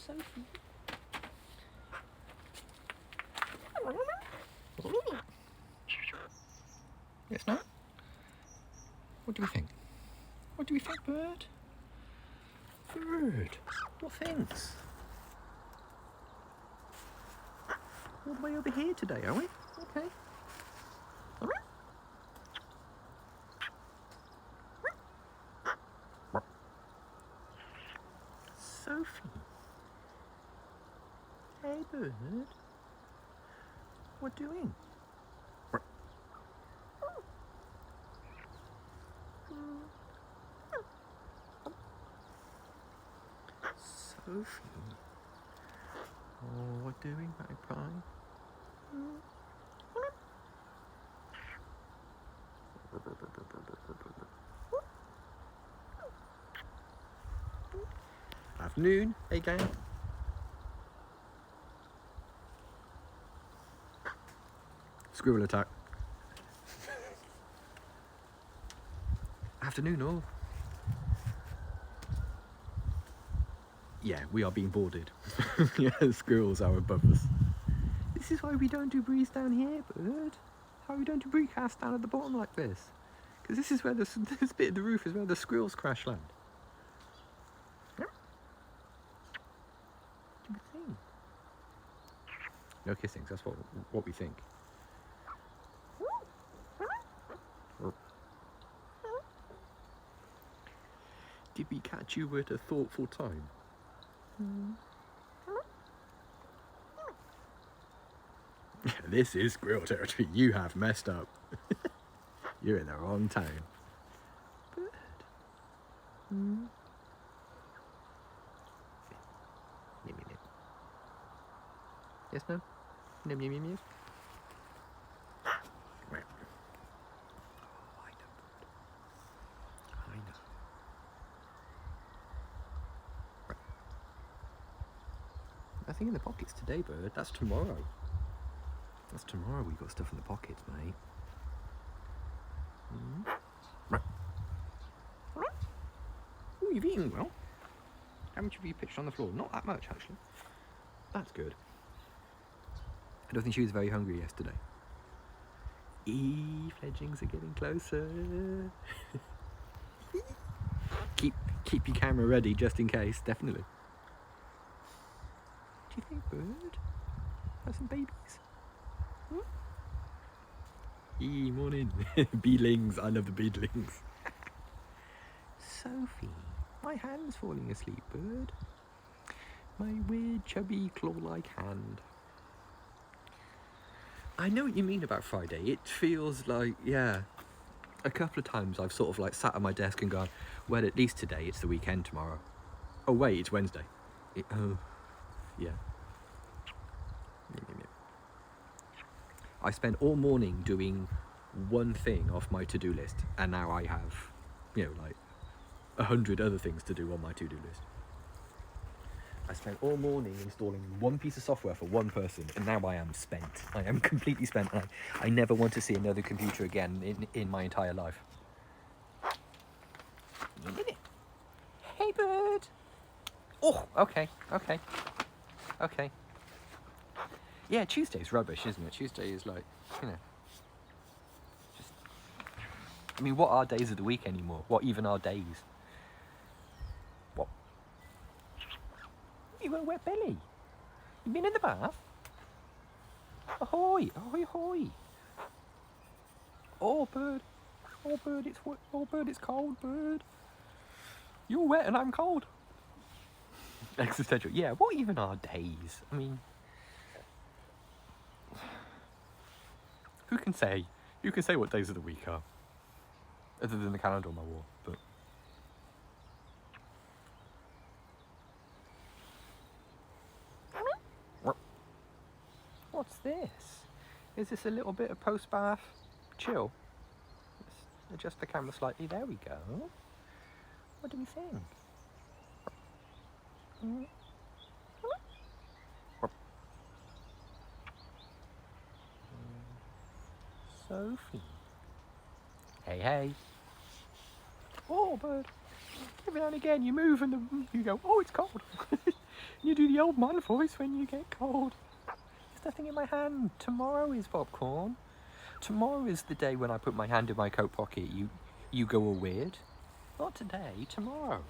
Sophie. Yes, no? What do we think? What do we think, bird? Bird, what things? All the way over here today, are we? Okay. Sophie. Hey, bird. What doing? Sophie. Oh, what doing, magpie? Afternoon, hey gang. Squirrel attack. Afternoon all. Yeah, we are being boarded. Yeah, squirrels are above us. This is why we don't do breeze down here, bird. Why we don't do bree cast down at the bottom like this. Because this is where this bit of the roof is where the squirrels crash land. What do you think? No kissing, that's what we think. Did we catch you at a thoughtful time? This is squirrel territory. You have messed up. You're in the wrong town. Bird. Nip, nip, nip. Yes, no? Nip, nip, nip, nip. Right. Oh, I know, bird. I know. Right. Nothing in the pockets today, bird. That's tomorrow. That's tomorrow. We've got stuff in the pockets, mate. Oh, you've eaten well. How much have you pitched on the floor? Not that much, actually. That's good. I don't think she was very hungry yesterday. Fledglings are getting closer. keep your camera ready just in case, definitely. What do you think, bird? Have some babies? Morning. Beadlings, I love the beadlings. Sophie, my hand's falling asleep, bird. My weird, chubby, claw-like hand. I know what you mean about Friday. It feels like, yeah, a couple of times I've sort of like sat at my desk and gone, well, at least today it's the weekend tomorrow. Oh wait, it's Wednesday. Oh, yeah. I spent all morning doing one thing off my to-do list, and now I have, like 100 other things to do on my to-do list. I spent all morning installing one piece of software for one person, and now I am spent. I am completely spent. I never want to see another computer again in my entire life. Hey, bird. Oh, okay. Yeah, Tuesday's rubbish, isn't it? Tuesday is like, just... I mean, what are days of the week anymore? What even are days? What? You got a wet belly. You been in the bath? Ahoy, ahoy, ahoy. Oh, bird. Oh, bird, it's wet. Oh, bird, it's cold, bird. You're wet and I'm cold. Existential. Yeah, what even are days? I mean... Who can say what days of the week are? Other than the calendar on my wall, but... What's this? Is this a little bit of post-bath chill? Let's adjust the camera slightly. There we go. What do we think? Sophie. Hey, hey. Oh, bird. Every now and again you move and you go, oh, it's cold. You do the grumpy old man voice when you get cold. There's nothing in my hand. Tomorrow is popcorn. Tomorrow is the day when I put my hand in my coat pocket. You go all weird. Not today, tomorrow.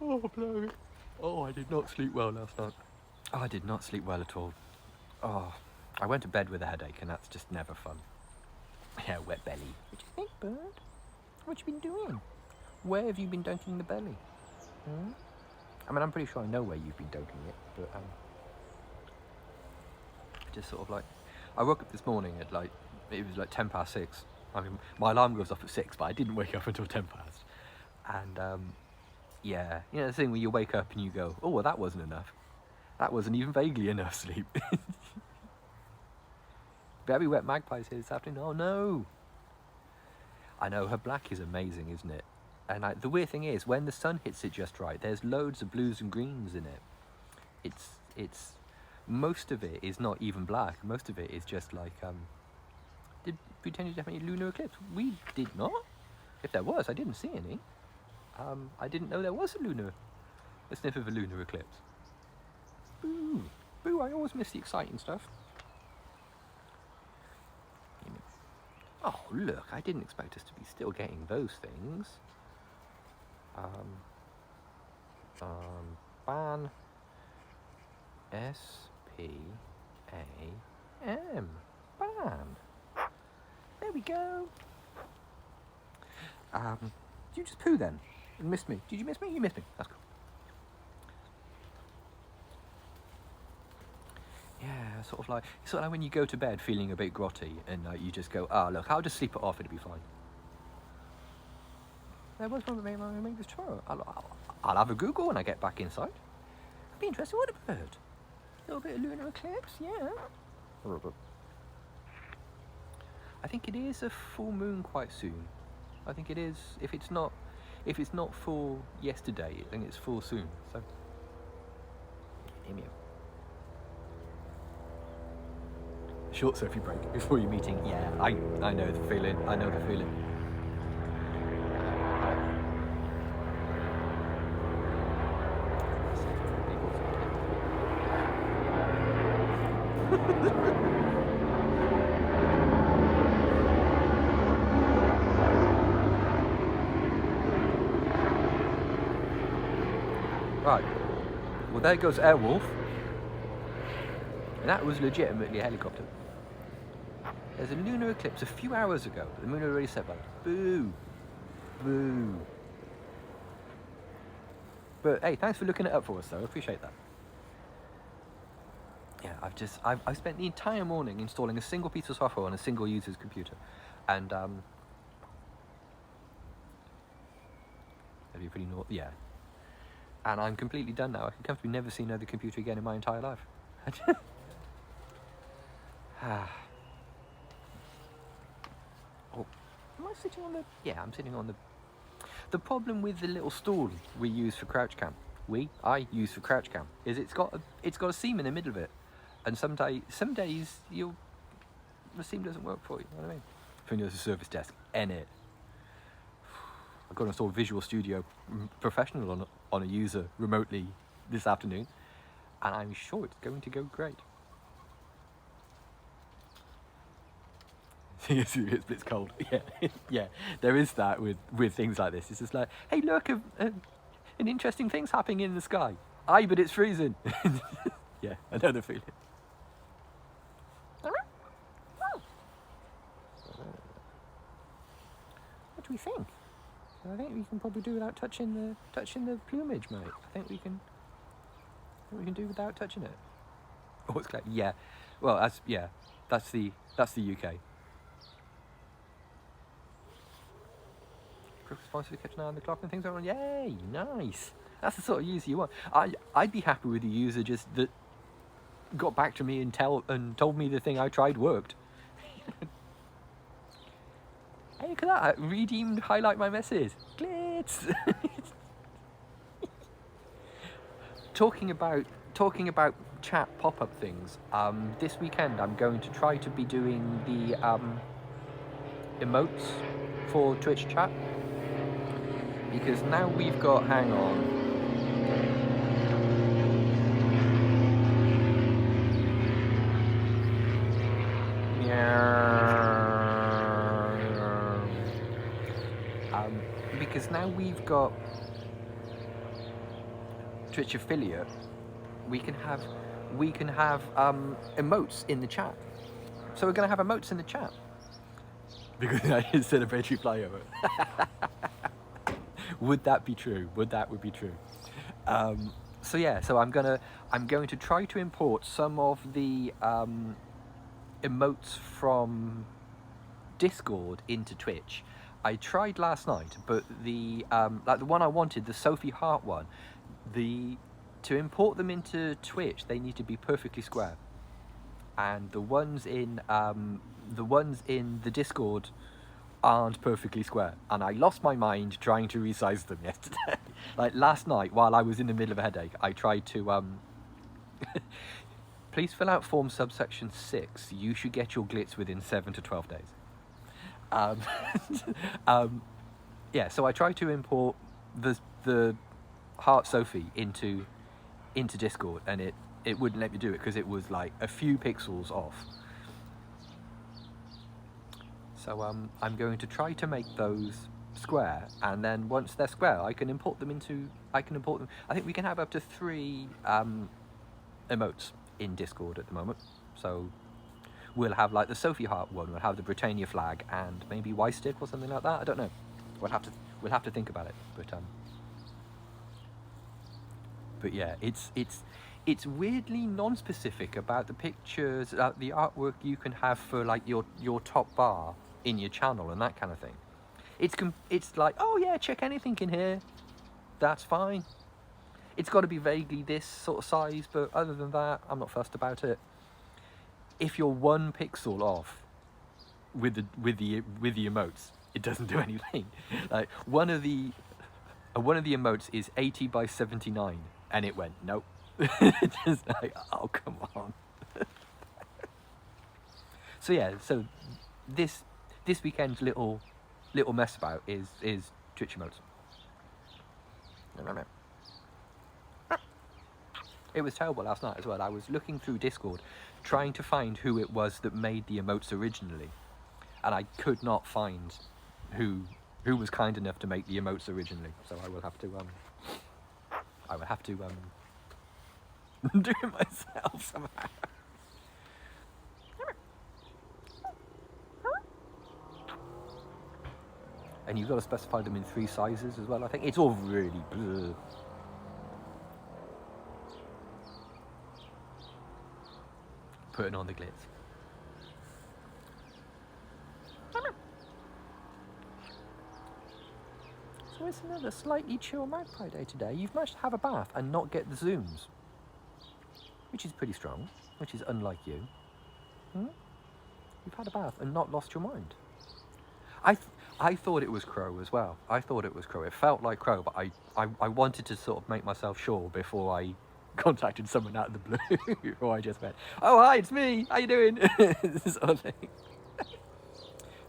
Oh, bloody. Oh, I did not sleep well last night. Oh, I did not sleep well at all. Oh, I went to bed with a headache, and that's just never fun. Yeah, wet belly. What do you think, bird? What you been doing? Where have you been dunking the belly? Hmm? I mean, I'm pretty sure I know where you've been dunking it, but just sort of like, I woke up this morning at like, it was like 6:10. I mean, my alarm goes off at 6, but I didn't wake up until 10 past. And yeah, you know the thing where you wake up and you go, oh, well, that wasn't enough. That wasn't even vaguely enough sleep. Very wet magpies here this afternoon. Oh no! I know, her black is amazing, isn't it? And the weird thing is, when the sun hits it just right, there's loads of blues and greens in it. It's most of it is not even black. Most of it is just like, did Britannia have any lunar eclipse? We did not. If there was, I didn't see any. I didn't know there was a sniff of a lunar eclipse. Boo! Boo, I always miss the exciting stuff. Oh, look, I didn't expect us to be still getting those things. Ban S-P-A-M. Ban. There we go. Did you just poo then? You missed me. Did you miss me? You missed me. That's cool. Yeah, sort of like when you go to bed feeling a bit grotty and you just go, ah, look, I'll just sleep it off, it'll be fine. There was one that made this tomorrow. I'll have a Google when I get back inside. I'd be interested. What a bird. A little bit of lunar eclipse, yeah. I think it is a full moon quite soon. I think it is. If it's not full yesterday, I think it's full soon. So, hear me out. Short Sophie break before your meeting. Yeah, I know the feeling. I know the feeling. Right. Well, there goes Airwolf. And that was legitimately a helicopter. There's a lunar eclipse a few hours ago. The moon had already set by. Boo. Boo. But hey, thanks for looking it up for us though. I appreciate that. Yeah, I've spent the entire morning installing a single piece of software on a single user's computer. And that'd be pretty naughty. Yeah. And I'm completely done now. I can comfortably never see another computer again in my entire life. Oh, am I sitting on the... Yeah, I'm sitting on the... The problem with the little stool we use for crouch cam, I use for crouch cam, is it's got a seam in the middle of it. And some days the seam doesn't work for you, you know what I mean? If there's a service desk, it. I've got to install Visual Studio Professional on a user remotely this afternoon, and I'm sure it's going to go great. It's cold. Yeah, yeah. There is that with things like this. It's just like, hey, look, an interesting thing's happening in the sky. Aye, but it's freezing. Yeah, I know the feeling. What do we think? I think we can probably do without touching the plumage, mate. I think we can do without touching it. Oh, it's clear. Yeah. Well, that's the UK. Responsive to catch an eye on the clock and things are on. Yay, nice. That's the sort of user you want. I'd be happy with a user just that got back to me and told me the thing I tried worked. Hey, look at that! Redeemed highlight my message. Glitz. Talking about chat pop-up things. This weekend I'm going to try to be doing the emotes for Twitch chat, because now we've got, hang on, because now we've got Twitch affiliate, we can have emotes in the chat. So we're going to have emotes in the chat because I did celebratory flyover. Would that be true? Would be true? So yeah, so I'm going to try to import some of the emotes from Discord into Twitch. I tried last night, but the like the one I wanted, the Sophie Hart one, to import them into Twitch, they need to be perfectly square, and the ones in the Discord aren't perfectly square, and I lost my mind trying to resize them yesterday. Like last night, while I was in the middle of a headache, I tried to please fill out form subsection 6. You should get your glitz within 7 to 12 days. Yeah, so I tried to import the Heart Sophie into Discord, and it wouldn't let me do it because it was like a few pixels off. So I'm going to try to make those square, and then once they're square, I can import them. I think we can have up to 3 emotes in Discord at the moment. So we'll have like the Sophie Hart one, we'll have the Britannia flag, and maybe Y-stick or something like that. I don't know. We'll have to think about it. But yeah, it's weirdly non-specific about the pictures, the artwork you can have for like your top bar in your channel and that kind of thing. It's like, oh yeah, check anything in here, that's fine. It's got to be vaguely this sort of size, but other than that, I'm not fussed about it. If you're 1 pixel off with the emotes, it doesn't do anything. Like one of the emotes is 80 by 79, and it went nope. Just like, oh come on. So yeah, so this weekend's little mess about is Twitch emotes. It was terrible last night as well. I was looking through Discord trying to find who it was that made the emotes originally, and I could not find who was kind enough to make the emotes originally. So I will have to do it myself somehow. And you've got to specify them in 3 sizes as well. I think it's all really bleh. Putting on the glitz. So it's another slightly chill magpie day today. You've managed to have a bath and not get the zooms, which is pretty strong, which is unlike you. You've had a bath and not lost your mind. I thought it was crow as well. I thought it was crow. It felt like crow, but I wanted to sort of make myself sure before I contacted someone out of the blue, or I just went, oh hi, it's me, how you doing? This sort of thing.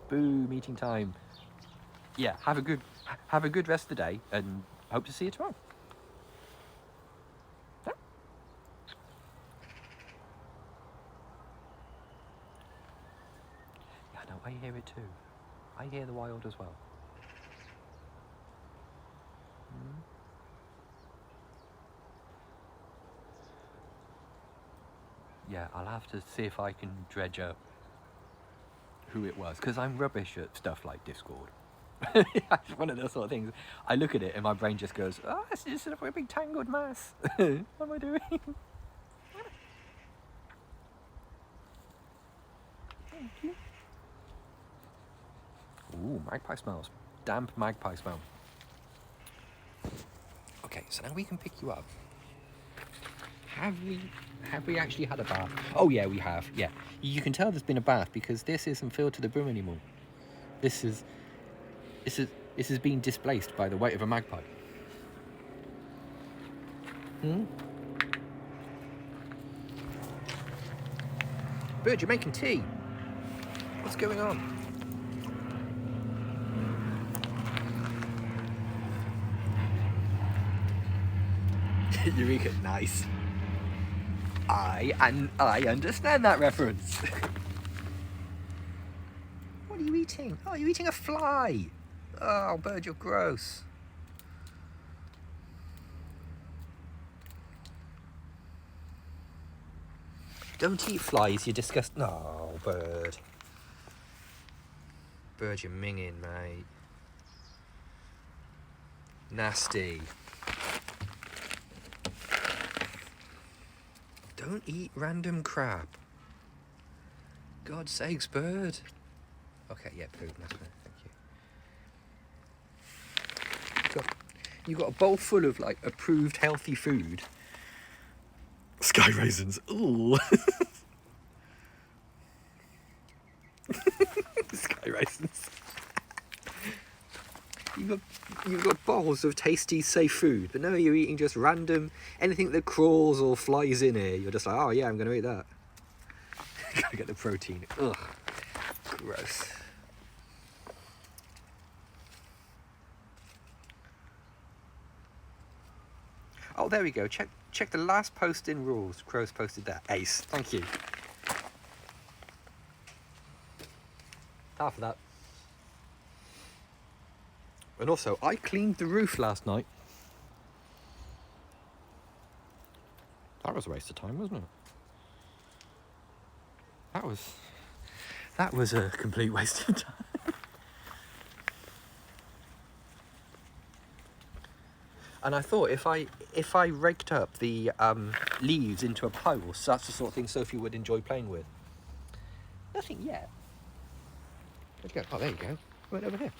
Boo, meeting time. Yeah, have a good rest of the day, and hope to see you tomorrow. Yeah. Yeah, no, I hear it too. I hear the wild as well. Yeah, I'll have to see if I can dredge up who it was, because I'm rubbish at stuff like Discord. It's one of those sort of things. I look at it and my brain just goes, oh, it's just a big tangled mass. What am I doing? Thank you. Ooh, magpie smells. Damp magpie smell. Okay, so now we can pick you up. Have we actually had a bath? Oh yeah, we have. Yeah, you can tell there's been a bath because this isn't filled to the brim anymore. This has been displaced by the weight of a magpie. Bird, you're making tea. What's going on? Eureka, nice. I understand that reference. What are you eating? Oh, you're eating a fly. Oh, Bird, you're gross. Don't eat flies, you disgust. No, bird. Bird, you're minging, mate. Nasty. Don't eat random crap. God's sakes, bird. Okay, yeah, poop, that's fine, thank you. You've got a bowl full of, like, approved healthy food. Sky raisins, ooh. Sky raisins. You've got bowls of tasty, safe food, but no, you're eating just random, anything that crawls or flies in here, you're just like, oh yeah, I'm going to eat that. Gotta get the protein. Ugh, gross. Oh, there we go. Check the last post in rules. Crow's posted that. Ace. Thank you. Half of that. And also, I cleaned the roof last night. That was a waste of time, wasn't it? That was a complete waste of time. And I thought if I raked up the leaves into a pile, so that's the sort of thing Sophie would enjoy playing with. Nothing yet. Where'd you go? Oh, there you go. Right over here.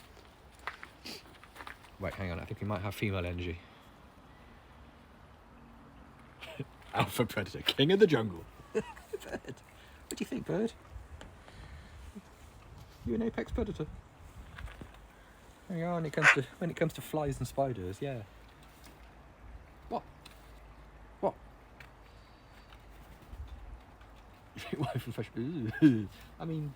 Wait, hang on. I think we might have female energy. Alpha predator, king of the jungle. Bird. What do you think, bird? You an apex predator? There you are. When it comes to flies and spiders, yeah. What? I mean,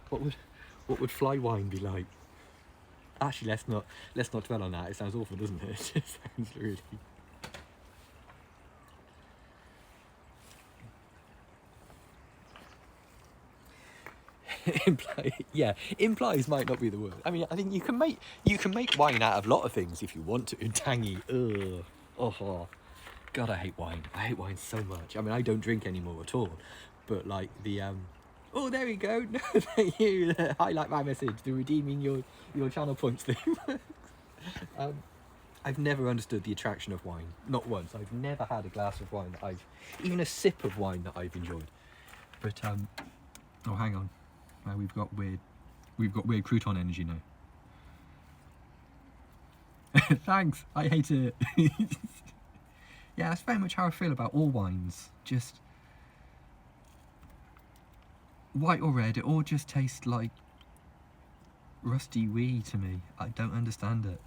what would fly wine be like? Actually, let's not dwell on that. It sounds awful, doesn't it? It just sounds really. Implies might not be the word. I mean, I think you can make wine out of a lot of things if you want to. Tangy, ugh, oh, God, I hate wine. I hate wine so much. I mean, I don't drink anymore at all. But like the oh, there we go. No, thank you. Highlight my message. The redeeming your channel points thing. I've never understood the attraction of wine. Not once. I've never had a glass of wine that even a sip of wine that I've enjoyed. But oh, hang on. We've got weird crouton energy now. Thanks. I hate it. Yeah, that's very much how I feel about all wines. Just white or red, it all just tastes like rusty wee to me. I don't understand it.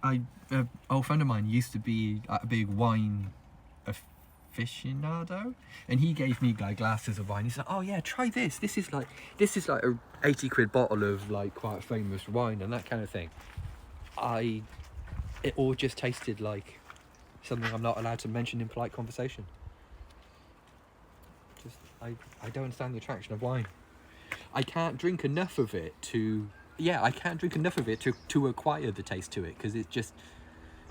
An old friend of mine used to be a big wine aficionado, and he gave me like glasses of wine. He's like, oh yeah, try this. This is like a 80 quid bottle of like quite famous wine and that kind of thing. It all just tasted like something I'm not allowed to mention in polite conversation. Just I don't understand the attraction of wine. I can't drink enough of it to acquire the taste to it, because it just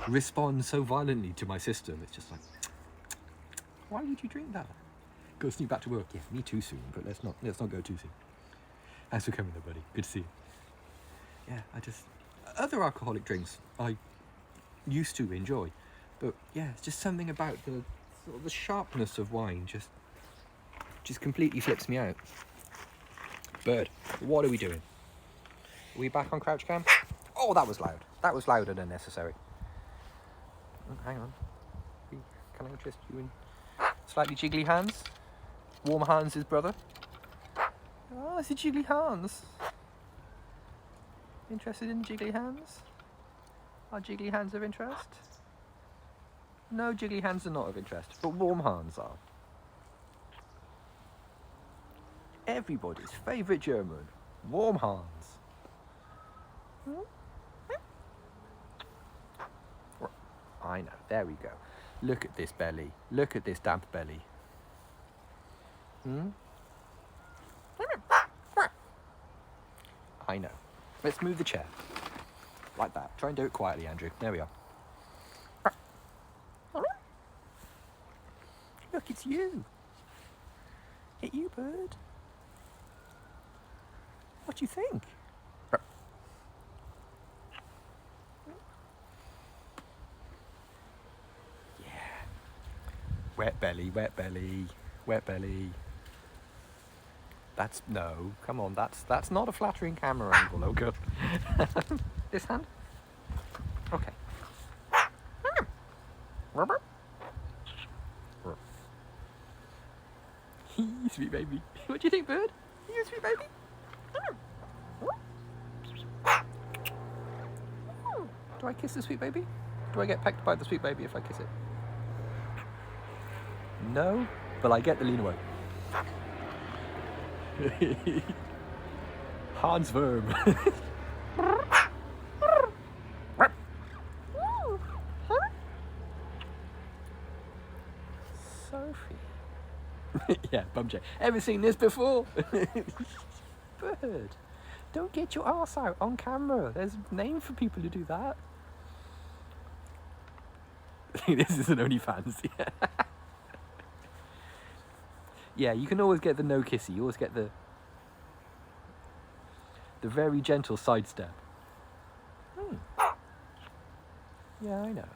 responds so violently to my system. It's just like, why would you drink that? Go sneak back to work. Yeah, me too soon, but let's not go too soon. Thanks for coming there, buddy. Good to see you. Yeah, other alcoholic drinks I used to enjoy, but yeah, it's just something about the sharpness of wine just completely flips me out. Bird, what are we doing? Are we back on crouch cam? Oh, that was loud. That was louder than necessary. Oh, hang on. Can I interest you in slightly jiggly hands? Warm Hans' brother. Oh, it's a jiggly Hans. Interested in jiggly hands? Are jiggly hands of interest? No, jiggly hands are not of interest, but warm Hans are. Everybody's favourite German, warm Hans. I know, there we go. Look at this belly. Look at this damp belly. I know. Let's move the chair. Like that. Try and do it quietly, Andrew. There we are. it's you. It's you, bird. What do you think? Yeah. Wet belly, wet belly, wet belly. That's, no, come on, that's not a flattering camera angle, oh good. This hand? Okay. Sweet baby. What do you think, bird? You sweet baby? Do I kiss the sweet baby? Do I get pecked by the sweet baby if I kiss it? No, but I get the lean away. Hans Verb. Sophie. Yeah, bumjack. Ever seen this before? Bird, don't get your arse out on camera. There's a name for people who do that. This is an OnlyFans. Yeah, you can always get the no kissy. You always get the very gentle sidestep. Yeah, I know.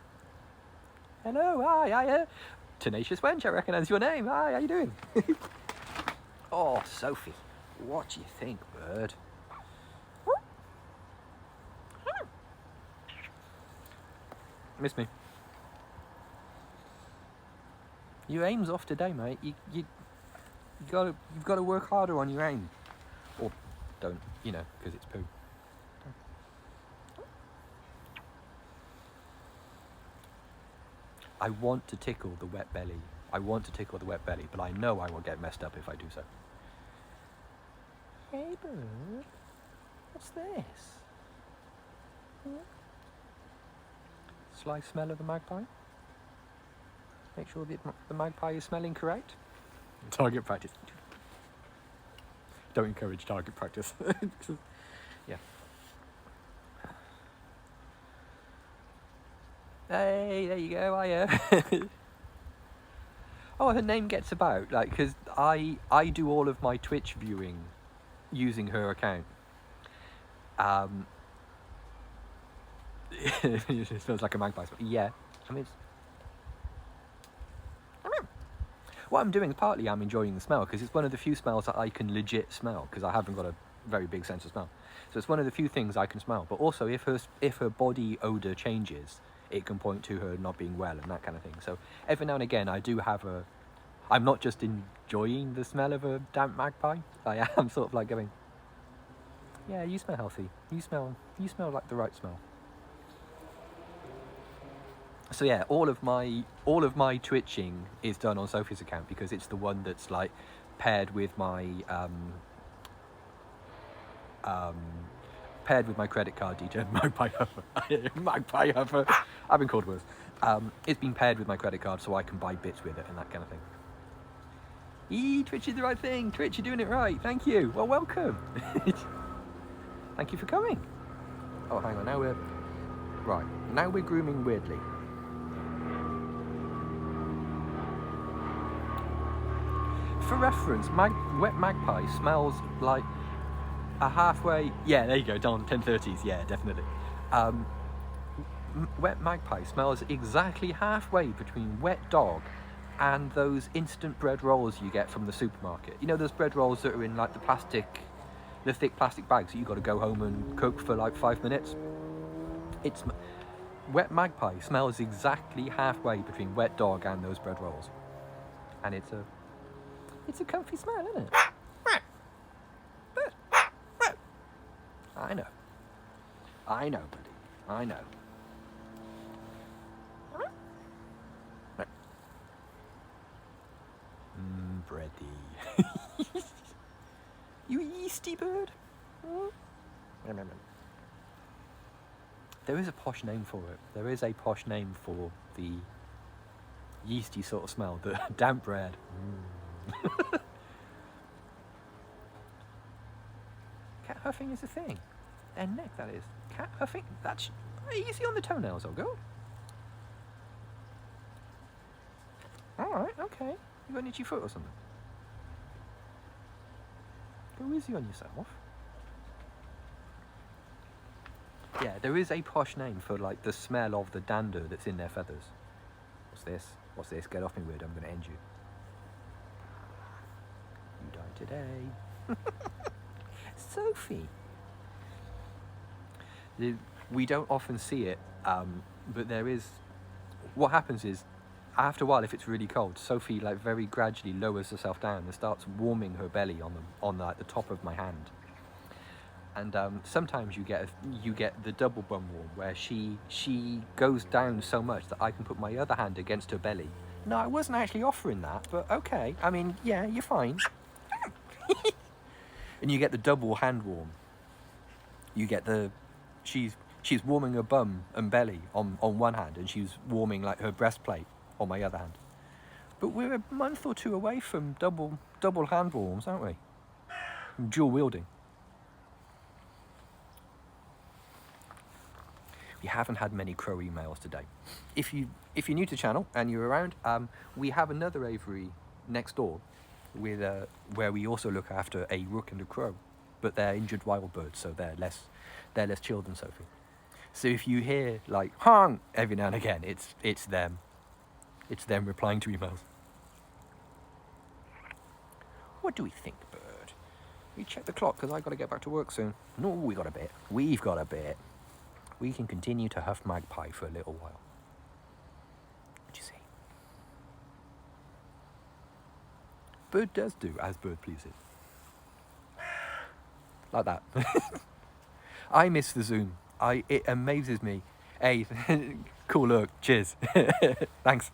Hello, hi. Tenacious Wench, I recognise your name. Hi, how you doing? Oh, Sophie, what do you think, bird? Miss me. Your aim's off today, mate. You've got to work harder on your aim, or don't, because it's poo. I want to tickle the wet belly. But I know I will get messed up if I do so. Hey, bird. What's this? Sly smell of the magpie. Make sure the magpie is smelling correct. Target practice. Don't encourage target practice. Yeah. Hey, there you go, Oh, her name gets about, because I do all of my Twitch viewing using her account. It smells like a magpie. Yeah, I mean, what I'm doing, partly I'm enjoying the smell, because it's one of the few smells that I can legit smell, because I haven't got a very big sense of smell. So it's one of the few things I can smell. But also, if her body odour changes, it can point to her not being well and that kind of thing. So every now and again, I do have I'm not just enjoying the smell of a damp magpie. I am sort of like going, yeah, you smell healthy. You smell like the right smell. So yeah, all of my twitching is done on Sophie's account, because it's the one that's like paired with my credit card detail. Magpie Huffer. I've been called worse. It's been paired with my credit card, so I can buy bits with it and that kind of thing. Twitch is the right thing. Twitch, you're doing it right. Thank you. Well, welcome. Thank you for coming. Oh, hang on. Now we're grooming weirdly. For reference, wet magpie smells like a halfway... Yeah, there you go, Don, 1030s, yeah, definitely. Wet magpie smells exactly halfway between wet dog and those instant bread rolls you get from the supermarket. You know those bread rolls that are in like the thick plastic bags that you've got to go home and cook for like 5 minutes? Wet magpie smells exactly halfway between wet dog and those bread rolls. And it's a comfy smell, isn't it? I know, buddy. I know. Bready. You yeasty bird. There is a posh name for it. There is a posh name for the yeasty sort of smell, the damp bread. Cat huffing is a thing. Their neck, that is. Cat huffing, that's easy on the toenails, I'll go. Alright, okay. You got an itchy foot or something? Go easy on yourself. Yeah, there is a posh name for like the smell of the dander that's in their feathers. What's this? What's this? Get off me, weird. I'm going to end you. You die today. Sophie. We don't often see it, but there is. What happens is, after a while, if it's really cold, Sophie like very gradually lowers herself down and starts warming her belly on like the top of my hand. And sometimes you get the double bum warm where she goes down so much that I can put my other hand against her belly. No, I wasn't actually offering that, but okay. I mean, yeah, you're fine. And you get the double hand warm. You get the she's warming her bum and belly on one hand, and she's warming like her breastplate on my other hand. But we're a month or two away from double hand warms, aren't we? Dual wielding. We haven't had many crow emails today. If you're new to the channel and you're around, we have another aviary next door with where we also look after a rook and a crow, but they're injured wild birds, so they're less chilled than Sophie. So if you hear like honk every now and again, it's them replying to emails. What do we think, bird? We check the clock because I got to get back to work soon. No, we've got a bit. We can continue to huff magpie for a little while. What do you say? Bird does do as bird pleases. Like that. I miss the Zoom. It amazes me. Hey, cool look. Cheers. Thanks.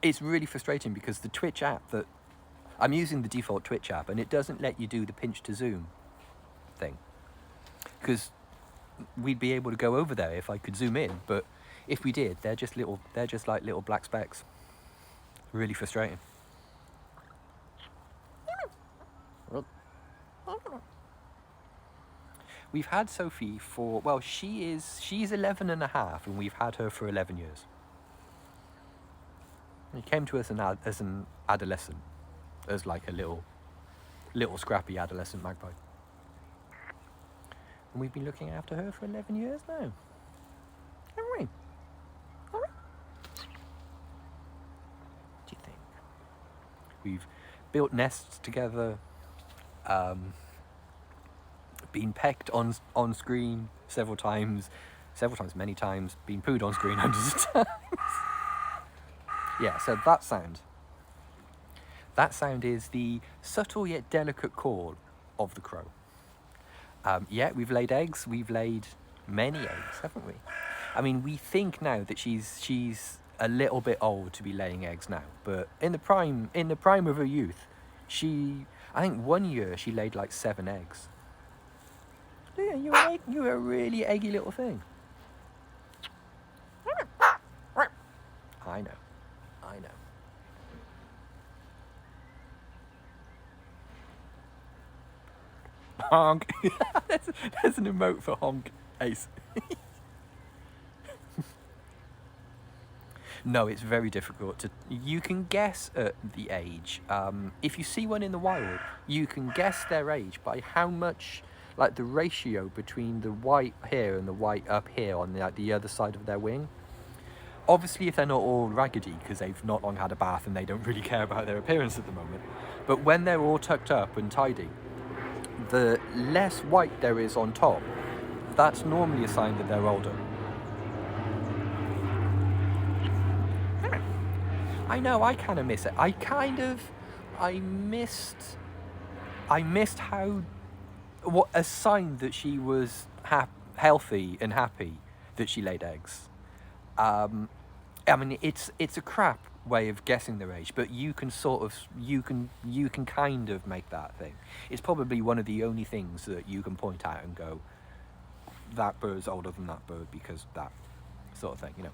It's really frustrating because the Twitch app that I'm using, the default Twitch app, and it doesn't let you do the pinch to zoom thing. Because we'd be able to go over there if I could zoom in, but if we did, they're just like little black specks. Really frustrating. We've had Sophie for, well, she's 11 and a half, and we've had her for 11 years. She came to us as an adolescent, as like a little scrappy adolescent magpie. And we've been looking after her for 11 years now. Haven't we? What do you think? We've built nests together, been pecked on screen several times, many times, been pooed on screen hundreds of times. Yeah, so that sound is the subtle yet delicate call of the crow. Yeah, we've laid eggs. We've laid many eggs, haven't we? I mean, we think now that she's a little bit old to be laying eggs now, but in the prime of her youth, I think 1 year she laid like 7 eggs. Yeah, you're a really eggy little thing. I know. Honk. There's an emote for honk. Ace. No, it's very difficult to. You can guess at the age. If you see one in the wild, you can guess their age by how much, like the ratio between the white here and the white up here on the other side of their wing. Obviously, if they're not all raggedy because they've not long had a bath and they don't really care about their appearance at the moment, but when they're all tucked up and tidy, the less white there is on top, that's normally a sign that they're older. I know, I kind of miss it. I missed how, what a sign that she was healthy and happy that she laid eggs. I mean, it's a crap way of guessing their age, but you can kind of make that thing. It's probably one of the only things that you can point out and go, that bird's older than that bird because that sort of thing, you know.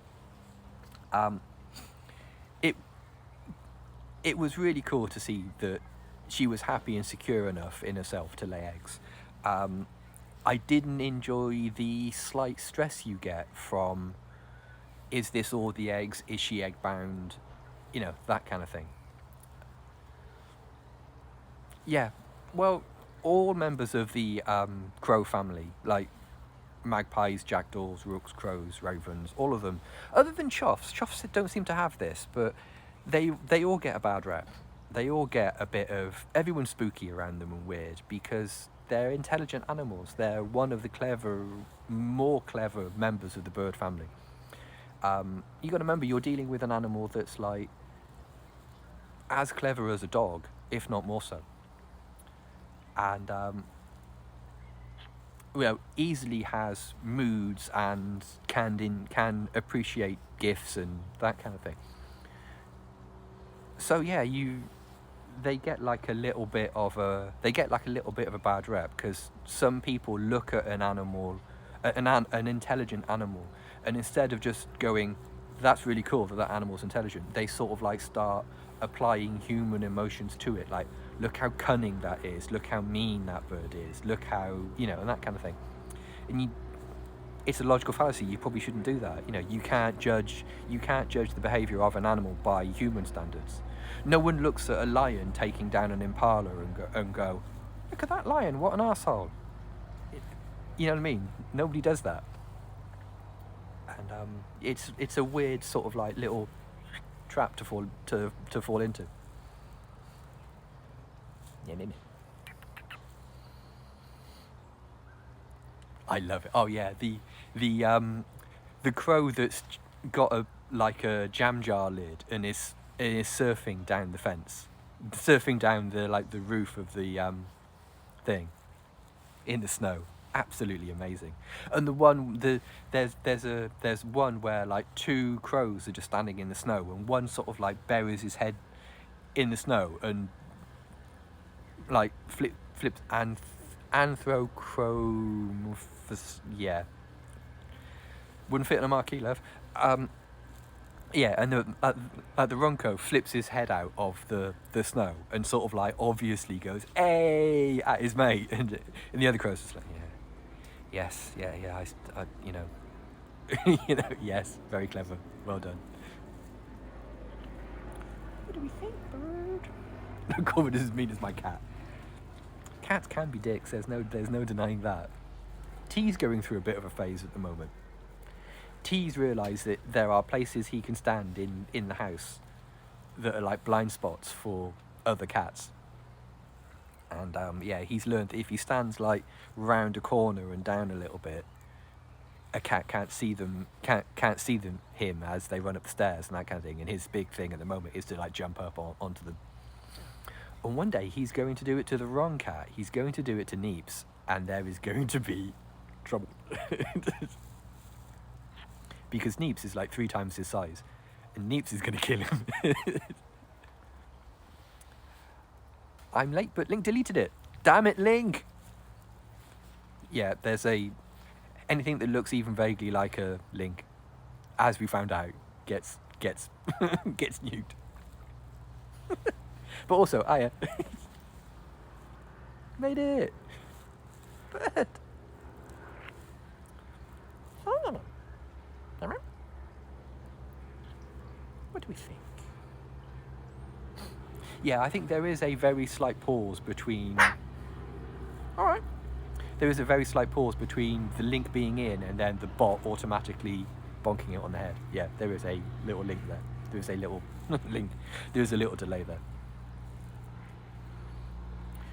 It was really cool to see that she was happy and secure enough in herself to lay eggs. I didn't enjoy the slight stress you get from Is this all the eggs? Is she egg bound? You know, that kind of thing. Yeah, well, all members of the crow family, like magpies, jackdaws, rooks, crows, ravens, all of them, other than choughs. Choughs don't seem to have this, but they all get a bad rep. They all get a bit of, everyone's spooky around them and weird because they're intelligent animals. They're one of the more clever members of the bird family. You got to remember, you're dealing with an animal that's like as clever as a dog, if not more so. And easily has moods and can appreciate gifts and that kind of thing. So yeah, they get like a little bit of a bad rep because some people look at an animal, an intelligent animal, and instead of just going, that's really cool that animal's intelligent, they sort of like start applying human emotions to it, like, look how cunning that is, look how mean that bird is, look how, and that kind of thing. And it's a logical fallacy. You probably shouldn't do that. You can't judge the behavior of an animal by human standards. No one looks at a lion taking down an impala and go, look at that lion, what an arsehole. You know what I mean? Nobody does that. And it's a weird sort of like little trap to fall into. Yeah, maybe. I love it. Oh yeah, the crow that's got a jam jar lid and is surfing down the fence, surfing down the roof of the thing in the snow. Absolutely amazing. And there's one where like two crows are just standing in the snow and one sort of like buries his head in the snow and like flips yeah, wouldn't fit on a marquee, love. Yeah, and the Ronco flips his head out of the snow and sort of like obviously goes hey at his mate, and the other crow's just like, yeah, yes, yeah, I yes, very clever, well done. What do we think, bird? Corbin is as mean as my cat. Cats can be dicks. There's no denying that. T's going through a bit of a phase at the moment. T's realised that there are places he can stand in the house that are like blind spots for other cats. And he's learned that if he stands like round a corner and down a little bit, a cat can't see him as they run up the stairs and that kind of thing. And his big thing at the moment is to like jump up onto them. And one day he's going to do it to the wrong cat. He's going to do it to Neeps, and there is going to be trouble. Because Neeps is like 3 times his size, and Neeps is going to kill him. I'm late, but Link deleted it. Damn it, Link! Yeah, there's anything that looks even vaguely like a Link, as we found out, gets gets nuked. But also, Aya. Made it! Bird! What do we think? Yeah, I think there is a very slight pause between... Alright. There is a very slight pause between the link being in and then the bot automatically bonking it on the head. Yeah, there is a little link there. There is a little link. There is a little delay there.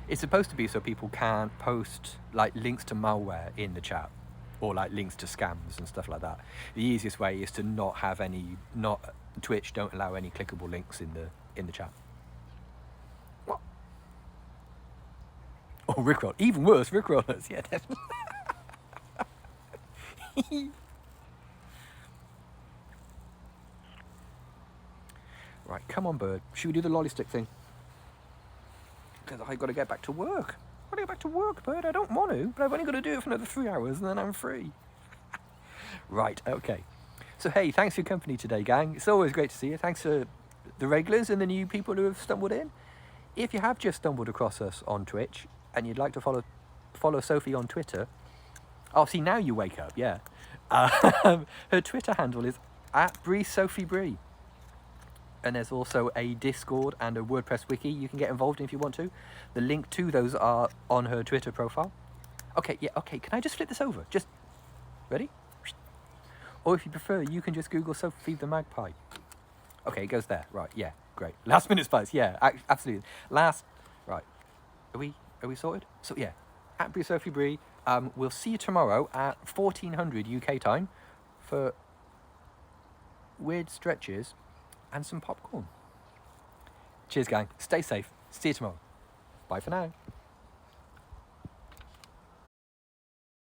It's supposed to be so people can't post like links to malware in the chat or like links to scams and stuff like that. The easiest way is to not have any, Twitch don't allow any clickable links in the chat. What? Oh, Rickroll. Even worse, Rickrollers. Yeah, definitely. Right, come on, bird. Should we do the lolly stick thing? Because I've got to get back to work. I've got to get back to work, bird. I don't want to, but I've only got to do it for another 3 hours and then I'm free. Right, okay. So, hey, thanks for your company today, gang. It's always great to see you. Thanks to the regulars and the new people who have stumbled in. If you have just stumbled across us on Twitch and you'd like to follow Sophie on Twitter, oh, see, now you wake up, yeah. Her Twitter handle is at Bree Sophie Bree. And there's also a Discord and a WordPress wiki you can get involved in if you want to. The link to those are on her Twitter profile. Okay, yeah, okay, can I just flip this over? Just, ready? Or if you prefer, you can just Google Sophie the Magpie. Okay, it goes there, right, yeah, great. Last minute spice, yeah, absolutely. Right, are we sorted? So yeah, at Bree Sophie Bree, we'll see you tomorrow at 1400 UK time for weird stretches and some popcorn. Cheers, gang. Stay safe. See you tomorrow. Bye for now.